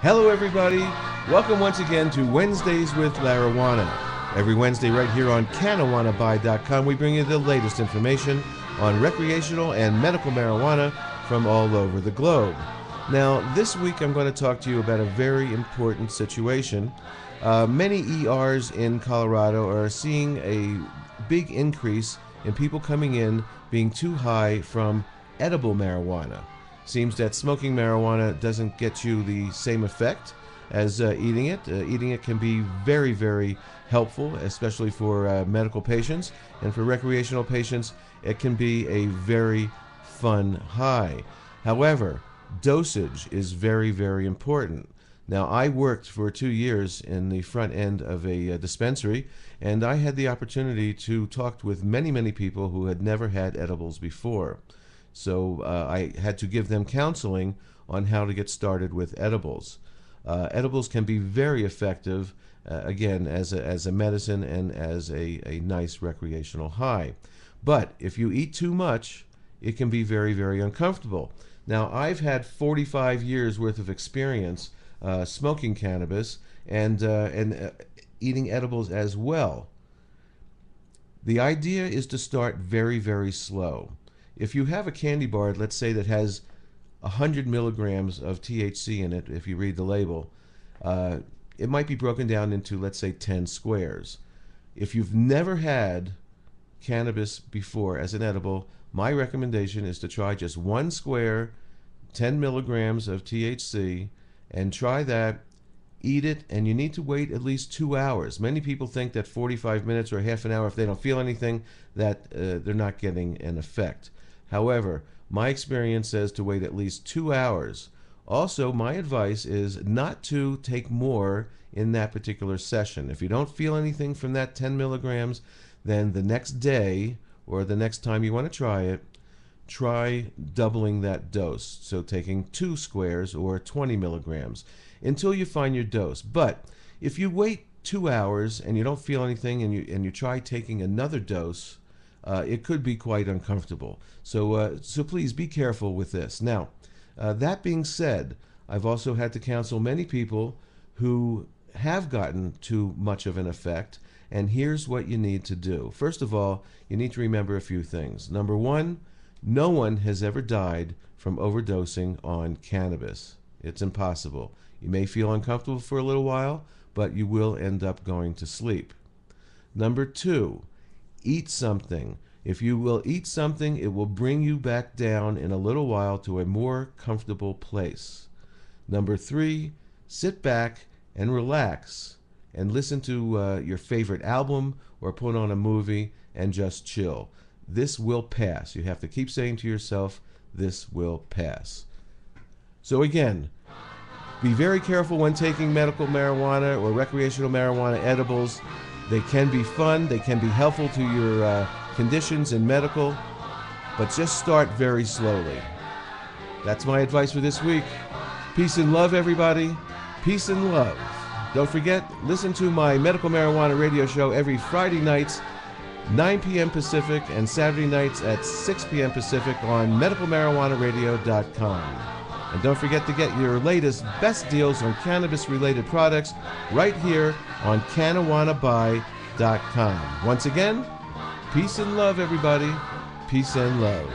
Hello, everybody. Welcome once again to Wednesdays with Larijuana. Every Wednesday, right here on CannaWannaBuy.com, we bring you the latest information on recreational and medical marijuana from all over the globe. Now, this week, I'm going to talk to you about a very important situation. Many ERs in Colorado are seeing a big increase in people coming in being too high from edible marijuana. Seems that smoking marijuana doesn't get you the same effect as eating it. Eating it can be very, very helpful, especially for medical patients. And for recreational patients, it can be a very fun high. However, dosage is very, very important. Now, I worked for 2 years in the front end of a dispensary, and I had the opportunity to talk with many, many people who had never had edibles before. So I had to give them counseling on how to get started with edibles. Edibles can be very effective, again, as a medicine and as a nice recreational high. But if you eat too much, it can be very, very uncomfortable. Now, I've had 45 years worth of experience smoking cannabis and eating edibles as well. The idea is to start very, very slow. If you have a candy bar, let's say, that has 100 milligrams of THC in it, if you read the label, it might be broken down into, let's say, 10 squares. If you've never had cannabis before as an edible, my recommendation is to try just one square, 10 milligrams of THC, and try that. Eat it, and you need to wait at least 2 hours. Many people think that 45 minutes or half an hour, if they don't feel anything, that they're not getting an effect. However, my experience says to wait at least 2 hours. Also, my advice is not to take more in that particular session. If you don't feel anything from that 10 milligrams, then the next day or the next time you want to try it, try doubling that dose. So taking 2 squares or 20 milligrams until you find your dose. But if you wait 2 hours and you don't feel anything and you try taking another dose, it could be quite uncomfortable. So please be careful with this. Now, that being said, I've also had to counsel many people who have gotten too much of an effect, and here's what you need to do. First of all, you need to remember a few things. Number one, no one has ever died from overdosing on cannabis. It's impossible. You may feel uncomfortable for a little while, but you will end up going to sleep. Number two, eat something. If you will eat something, it will bring you back down in a little while to a more comfortable place. Number three, sit back and relax and listen to your favorite album or put on a movie and just chill. This will pass. You have to keep saying to yourself, this will pass. So again, be very careful when taking medical marijuana or recreational marijuana edibles. They can be fun, they can be helpful to your conditions in medical, but just start very slowly. That's my advice for this week. Peace and love, everybody. Peace and love. Don't forget, listen to my medical marijuana radio show every Friday nights, 9 p.m. Pacific, and Saturday nights at 6 p.m. Pacific on medicalmarijuanaradio.com. And don't forget to get your latest best deals on cannabis-related products right here on CannaWannaBuy.com. Once again, peace and love, everybody. Peace and love.